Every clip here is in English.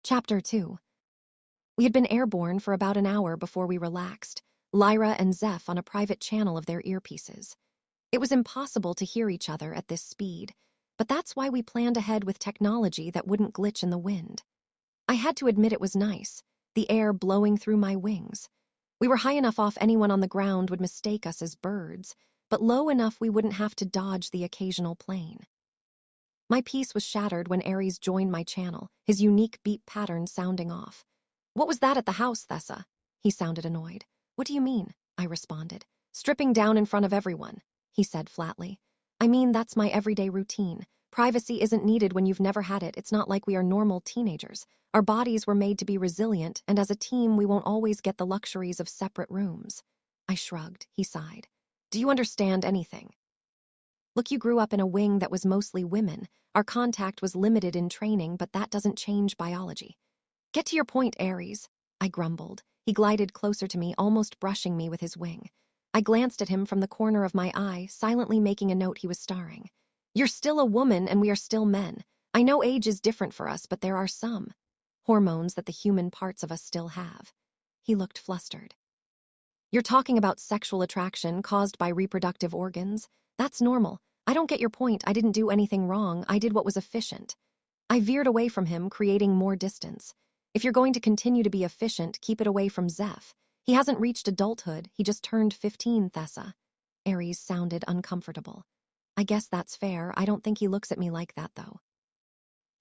Chapter 2. We had been airborne for about an hour before we relaxed, Lyra and Zeph on a private channel of their earpieces. It was impossible to hear each other at this speed, but that's why we planned ahead with technology that wouldn't glitch in the wind. I had to admit it was nice, the air blowing through my wings. We were high enough off anyone on the ground would mistake us as birds, but low enough we wouldn't have to dodge the occasional plane. My peace was shattered when Ares joined my channel, his unique beep pattern sounding off. "What was that at the house, Thessa?" He sounded annoyed. "What do you mean?" I responded. "Stripping down in front of everyone," he said flatly. "I mean, that's my everyday routine. Privacy isn't needed when you've never had it. It's not like we are normal teenagers. Our bodies were made to be resilient, and as a team, we won't always get the luxuries of separate rooms." I shrugged. He sighed. "Do you understand anything?" "Look, you grew up in a wing that was mostly women. Our contact was limited in training, but that doesn't change biology." "Get to your point, Ares," I grumbled. He glided closer to me, almost brushing me with his wing. I glanced at him from the corner of my eye, silently making a note he was starring. "You're still a woman and we are still men. I know age is different for us, but there are some hormones that the human parts of us still have." He looked flustered. "You're talking about sexual attraction caused by reproductive organs? That's normal. I don't get your point. I didn't do anything wrong. I did what was efficient." I veered away from him, creating more distance. "If you're going to continue to be efficient, keep it away from Zeph. He hasn't reached adulthood. He just turned 15, Thessa." Ares sounded uncomfortable. "I guess that's fair. I don't think he looks at me like that, though."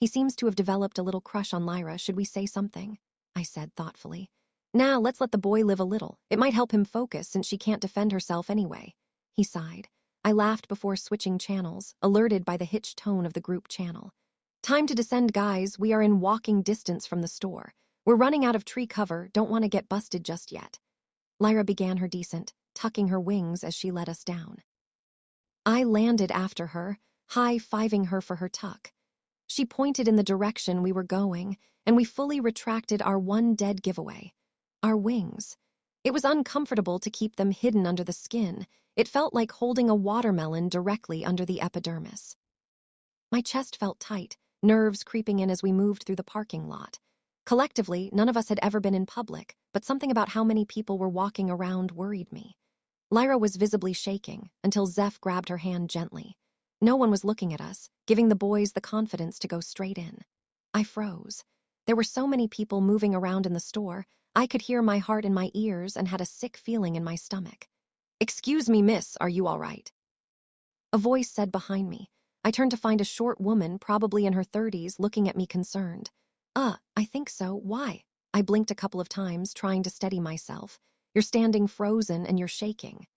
"He seems to have developed a little crush on Lyra. Should we say something?" I said thoughtfully. "Nah, let's let the boy live a little. It might help him focus since she can't defend herself anyway." He sighed. I laughed before switching channels, alerted by the hitched tone of the group channel. "Time to descend, guys. We are in walking distance from the store. We're running out of tree cover. Don't want to get busted just yet." Lyra began her descent, tucking her wings as she led us down. I landed after her, high-fiving her for her tuck. She pointed in the direction we were going, and we fully retracted our one dead giveaway: our wings. It was uncomfortable to keep them hidden under the skin. It felt like holding a watermelon directly under the epidermis. My chest felt tight, nerves creeping in as we moved through the parking lot. Collectively, none of us had ever been in public, but something about how many people were walking around worried me. Lyra was visibly shaking, until Zeph grabbed her hand gently. No one was looking at us, giving the boys the confidence to go straight in. I froze. There were so many people moving around in the store, I could hear my heart in my ears and had a sick feeling in my stomach. "Excuse me, miss, are you all right?" A voice said behind me. I turned to find a short woman, probably in her 30s, looking at me concerned. I think so. Why?" I blinked a couple of times, trying to steady myself. "You're standing frozen and you're shaking."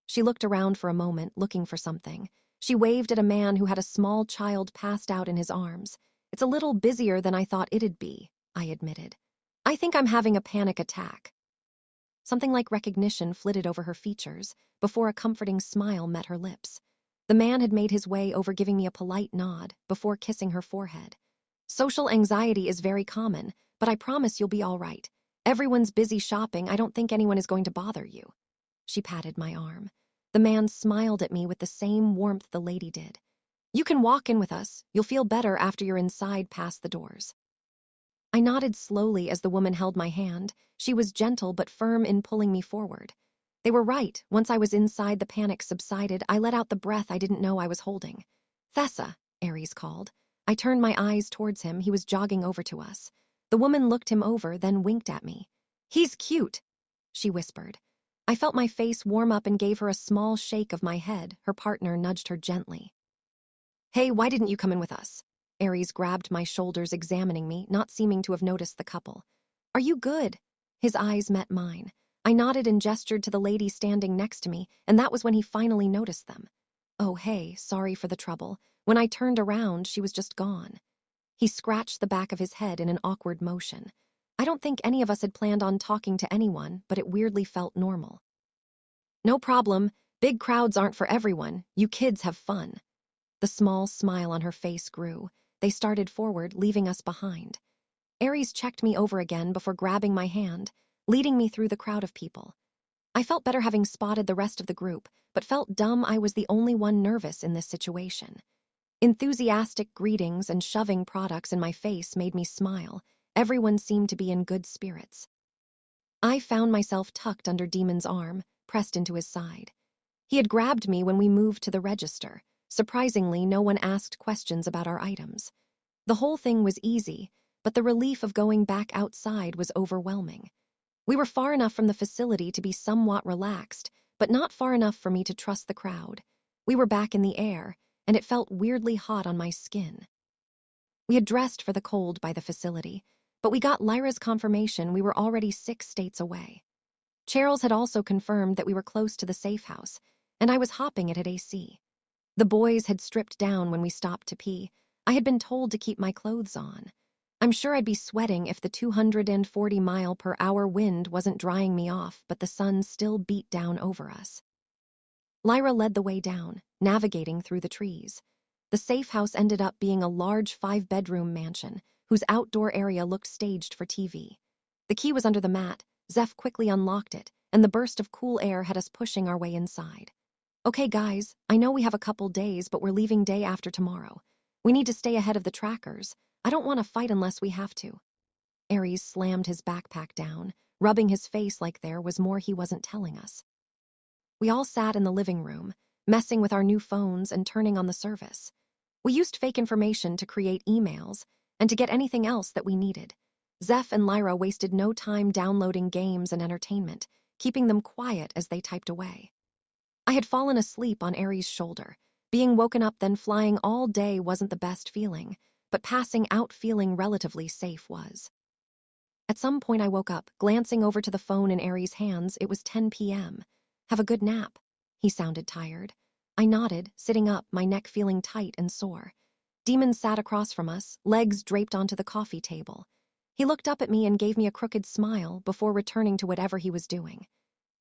She looked around for a moment, looking for something. She waved at a man who had a small child passed out in his arms. "It's a little busier than I thought it'd be," I admitted. "I think I'm having a panic attack." Something like recognition flitted over her features before a comforting smile met her lips. The man had made his way over, giving me a polite nod before kissing her forehead. "Social anxiety is very common, but I promise you'll be all right. Everyone's busy shopping. I don't think anyone is going to bother you." She patted my arm. The man smiled at me with the same warmth the lady did. "You can walk in with us. You'll feel better after you're inside past the doors." I nodded slowly as the woman held my hand. She was gentle but firm in pulling me forward. They were right. Once I was inside, the panic subsided. I let out the breath I didn't know I was holding. "Thessa," Ares called. I turned my eyes towards him. He was jogging over to us. The woman looked him over, then winked at me. "He's cute," she whispered. I felt my face warm up and gave her a small shake of my head. Her partner nudged her gently. "Hey, why didn't you come in with us?" Ares grabbed my shoulders, examining me, not seeming to have noticed the couple. "Are you good?" His eyes met mine. I nodded and gestured to the lady standing next to me, and that was when he finally noticed them. "Oh, hey, sorry for the trouble. When I turned around, she was just gone." He scratched the back of his head in an awkward motion. I don't think any of us had planned on talking to anyone, but it weirdly felt normal. "No problem. Big crowds aren't for everyone. You kids have fun." The small smile on her face grew. They started forward, leaving us behind. Ares checked me over again before grabbing my hand, leading me through the crowd of people. I felt better having spotted the rest of the group, but felt dumb I was the only one nervous in this situation. Enthusiastic greetings and shoving products in my face made me smile. Everyone seemed to be in good spirits. I found myself tucked under Demon's arm, pressed into his side. He had grabbed me when we moved to the register. Surprisingly, no one asked questions about our items. The whole thing was easy, but the relief of going back outside was overwhelming. We were far enough from the facility to be somewhat relaxed, but not far enough for me to trust the crowd. We were back in the air, and it felt weirdly hot on my skin. We had dressed for the cold by the facility, but we got Lyra's confirmation we were already 6 states away. Charles had also confirmed that we were close to the safe house, and I was hopping it at AC. The boys had stripped down when we stopped to pee. I had been told to keep my clothes on. I'm sure I'd be sweating if the 240-mile-per-hour wind wasn't drying me off, but the sun still beat down over us. Lyra led the way down, navigating through the trees. The safe house ended up being a large 5-bedroom mansion, whose outdoor area looked staged for TV. The key was under the mat. Zeph quickly unlocked it, and the burst of cool air had us pushing our way inside. Okay, guys, I know we have a couple days, but we're leaving day after tomorrow. We need to stay ahead of the trackers. I don't want to fight unless we have to. Aries slammed his backpack down, rubbing his face like there was more he wasn't telling us. We all sat in the living room, messing with our new phones and turning on the service. We used fake information to create emails and to get anything else that we needed. Zeph and Lyra wasted no time downloading games and entertainment, keeping them quiet as they typed away. I had fallen asleep on Aries' shoulder. Being woken up then flying all day wasn't the best feeling, but passing out feeling relatively safe was. At some point I woke up, glancing over to the phone in Aries' hands. It was 10 p.m. Have a good nap. He sounded tired. I nodded, sitting up, my neck feeling tight and sore. Demon sat across from us, legs draped onto the coffee table. He looked up at me and gave me a crooked smile before returning to whatever he was doing.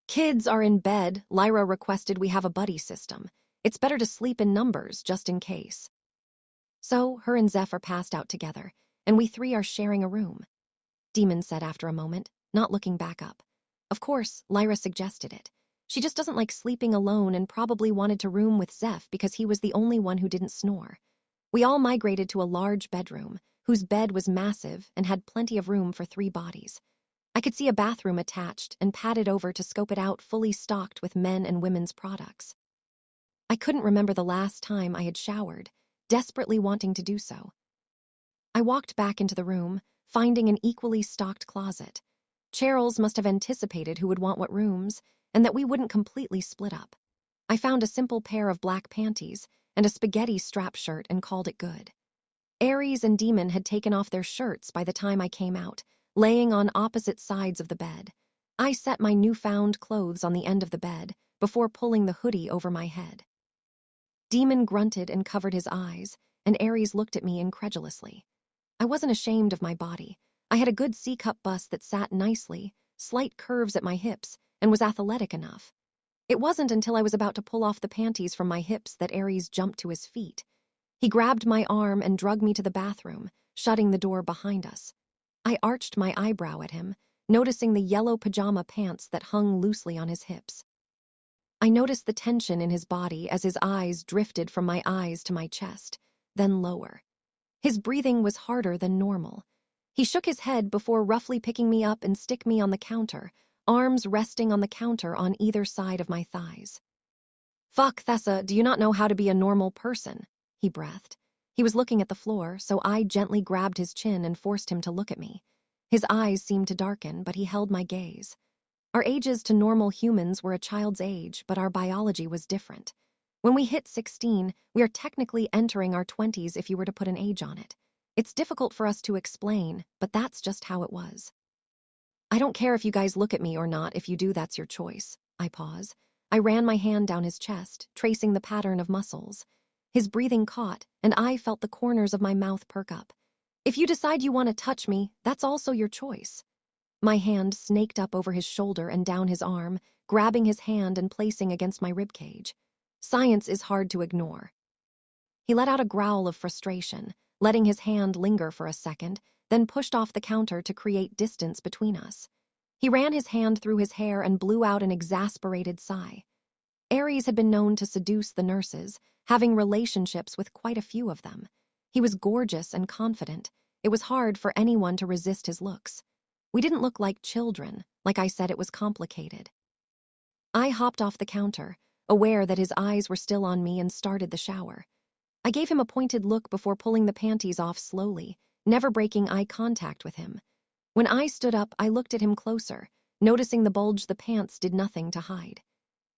Kids are in bed. Lyra requested we have a buddy system. It's better to sleep in numbers, just in case. So, her and Zeph are passed out together, and we 3 are sharing a room. Demon said after a moment, not looking back up. Of course, Lyra suggested it. She just doesn't like sleeping alone and probably wanted to room with Zeph because he was the only one who didn't snore. We all migrated to a large bedroom, whose bed was massive and had plenty of room for 3 bodies. I could see a bathroom attached and padded over to scope it out, fully stocked with men and women's products. I couldn't remember the last time I had showered, desperately wanting to do so. I walked back into the room, finding an equally stocked closet. Charles must have anticipated who would want what rooms, and that we wouldn't completely split up. I found a simple pair of black panties and a spaghetti strap shirt and called it good. Aries and Demon had taken off their shirts by the time I came out, laying on opposite sides of the bed. I set my newfound clothes on the end of the bed before pulling the hoodie over my head. Demon grunted and covered his eyes, and Aries looked at me incredulously. I wasn't ashamed of my body. I had a good C-cup bust that sat nicely, slight curves at my hips, and was athletic enough. It wasn't until I was about to pull off the panties from my hips that Aries jumped to his feet. He grabbed my arm and dragged me to the bathroom, shutting the door behind us. I arched my eyebrow at him, noticing the yellow pajama pants that hung loosely on his hips. I noticed the tension in his body as his eyes drifted from my eyes to my chest, then lower. His breathing was harder than normal. He shook his head before roughly picking me up and stick me on the counter, arms resting on the counter on either side of my thighs. "Fuck, Thessa, do you not know how to be a normal person?" he breathed. He was looking at the floor, so I gently grabbed his chin and forced him to look at me. His eyes seemed to darken, but he held my gaze. Our ages to normal humans were a child's age, but our biology was different. When we hit 16, we are technically entering our 20s if you were to put an age on it. It's difficult for us to explain, but that's just how it was. "I don't care if you guys look at me or not. If you do, that's your choice." I pause. I ran my hand down his chest, tracing the pattern of muscles. His breathing caught, and I felt the corners of my mouth perk up. "If you decide you want to touch me, that's also your choice." My hand snaked up over his shoulder and down his arm, grabbing his hand and placing against my ribcage. Science is hard to ignore. He let out a growl of frustration, letting his hand linger for a second, then pushed off the counter to create distance between us. He ran his hand through his hair and blew out an exasperated sigh. Aries had been known to seduce the nurses, having relationships with quite a few of them. He was gorgeous and confident. It was hard for anyone to resist his looks. We didn't look like children. Like I said, it was complicated. I hopped off the counter, aware that his eyes were still on me, and started the shower. I gave him a pointed look before pulling the panties off slowly, never breaking eye contact with him. When I stood up, I looked at him closer, noticing the bulge the pants did nothing to hide.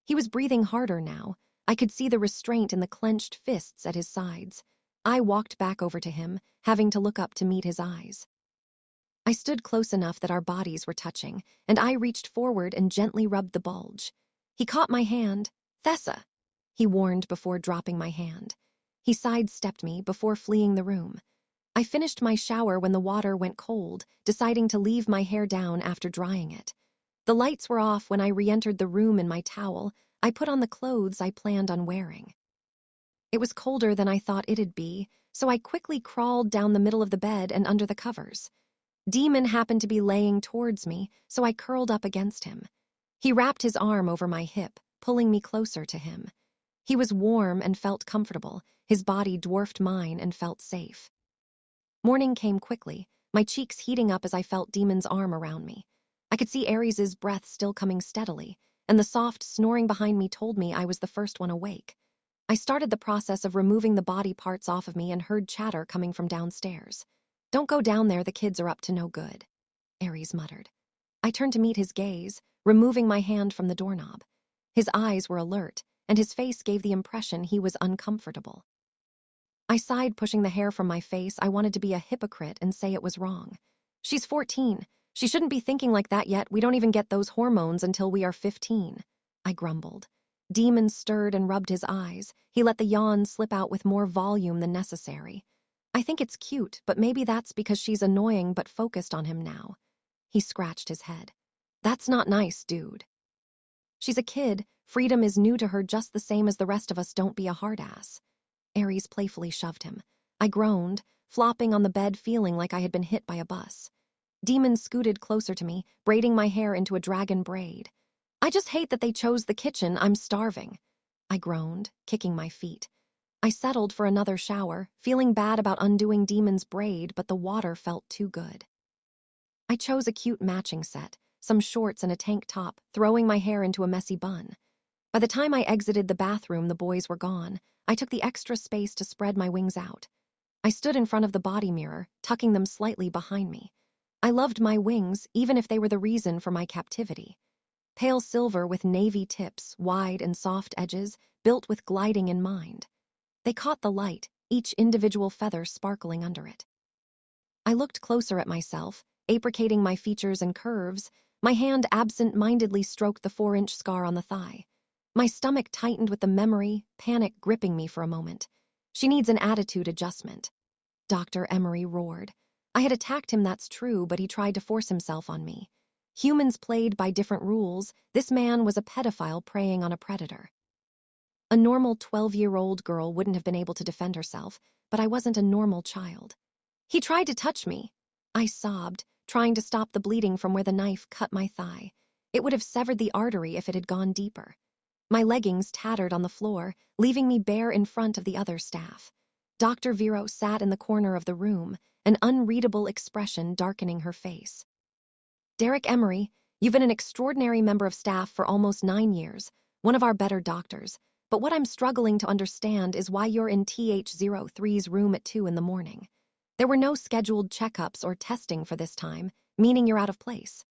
He was breathing harder now. I could see the restraint in the clenched fists at his sides. I walked back over to him, having to look up to meet his eyes. I stood close enough that our bodies were touching, and I reached forward and gently rubbed the bulge. He caught my hand. "Thessa," he warned before dropping my hand. He sidestepped me before fleeing the room. I finished my shower when the water went cold, deciding to leave my hair down after drying it. The lights were off when I re-entered the room in my towel. I put on the clothes I planned on wearing. It was colder than I thought it'd be, so I quickly crawled down the middle of the bed and under the covers. Demon happened to be laying towards me, so I curled up against him. He wrapped his arm over my hip, pulling me closer to him. He was warm and felt comfortable. His body dwarfed mine and felt safe. Morning came quickly, my cheeks heating up as I felt Demon's arm around me. I could see Aries' breath still coming steadily, and the soft snoring behind me told me I was the first one awake. I started the process of removing the body parts off of me and heard chatter coming from downstairs. "Don't go down there, the kids are up to no good," Aries muttered. I turned to meet his gaze, removing my hand from the doorknob. His eyes were alert, and his face gave the impression he was uncomfortable. I sighed, pushing the hair from my face. I wanted to be a hypocrite and say it was wrong. "She's 14. She shouldn't be thinking like that yet. We don't even get those hormones until we are 15. I grumbled. Demon stirred and rubbed his eyes. He let the yawn slip out with more volume than necessary. "I think it's cute, but maybe that's because she's annoying but focused on him now." He scratched his head. "That's not nice, dude. She's a kid. Freedom is new to her just the same as the rest of us. Don't be a hard ass." Aries playfully shoved him. I groaned, flopping on the bed, feeling like I had been hit by a bus. Demon scooted closer to me, braiding my hair into a dragon braid. "I just hate that they chose the kitchen. I'm starving." I groaned, kicking my feet. I settled for another shower, feeling bad about undoing Demon's braid, but the water felt too good. I chose a cute matching set, some shorts and a tank top, throwing my hair into a messy bun. By the time I exited the bathroom, the boys were gone. I took the extra space to spread my wings out. I stood in front of the body mirror, tucking them slightly behind me. I loved my wings, even if they were the reason for my captivity. Pale silver with navy tips, wide and soft edges, built with gliding in mind. They caught the light, each individual feather sparkling under it. I looked closer at myself, apricating my features and curves. My hand absent-mindedly stroked the 4-inch scar on the thigh. My stomach tightened with the memory, panic gripping me for a moment. "She needs an attitude adjustment," Dr. Emery roared. I had attacked him, that's true, but he tried to force himself on me. Humans played by different rules. This man was a pedophile preying on a predator. A normal 12-year-old girl wouldn't have been able to defend herself, but I wasn't a normal child. "He tried to touch me," I sobbed, trying to stop the bleeding from where the knife cut my thigh. It would have severed the artery if it had gone deeper. My leggings tattered on the floor, leaving me bare in front of the other staff. Dr. Vero sat in the corner of the room, an unreadable expression darkening her face. "Derek Emery, you've been an extraordinary member of staff for almost 9 years, one of our better doctors, but what I'm struggling to understand is why you're in TH03's room at 2 in the morning. There were no scheduled checkups or testing for this time, meaning you're out of place."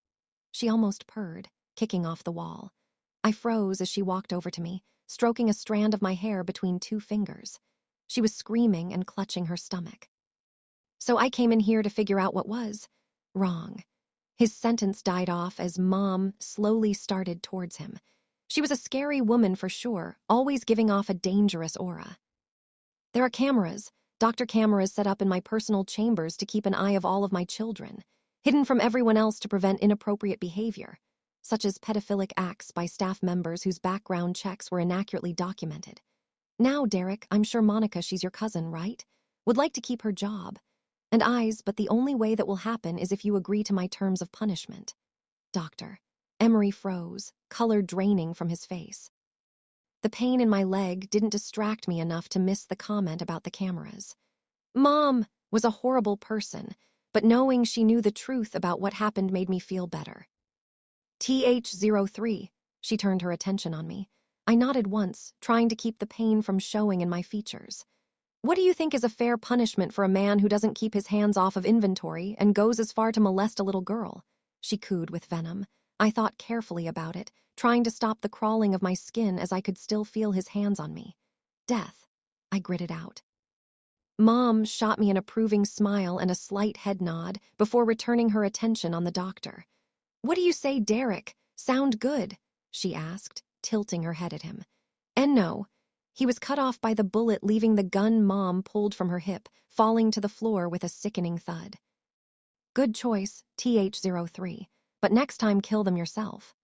She almost purred, kicking off the wall. I froze as she walked over to me, stroking a strand of my hair between 2 fingers. She was screaming and clutching her stomach. "So I came in here to figure out what was wrong." His sentence died off as Mom slowly started towards him. She was a scary woman for sure, always giving off a dangerous aura. "There are cameras, doctor cameras set up in my personal chambers to keep an eye of all of my children, hidden from everyone else to prevent inappropriate behavior, such as pedophilic acts by staff members whose background checks were inaccurately documented. Now, Derek, I'm sure Monica, she's your cousin, right? Would like to keep her job. And eyes, but the only way that will happen is if you agree to my terms of punishment." "Doctor." Emery froze, color draining from his face. The pain in my leg didn't distract me enough to miss the comment about the cameras. "Mom!" was a horrible person, but knowing she knew the truth about what happened made me feel better. TH03, she turned her attention on me. I nodded once, trying to keep the pain from showing in my features. What do you think is a fair punishment for a man who doesn't keep his hands off of inventory and goes as far to molest a little girl? She cooed with venom. I thought carefully about it, trying to stop the crawling of my skin as I could still feel his hands on me. Death, I gritted out. Mom shot me an approving smile and a slight head nod before returning her attention on the doctor. What do you say, Derek? Sound good? She asked, tilting her head at him. And no. He was cut off by the bullet, leaving the gun Mom pulled from her hip, falling to the floor with a sickening thud. Good choice, TH03, but next time kill them yourself.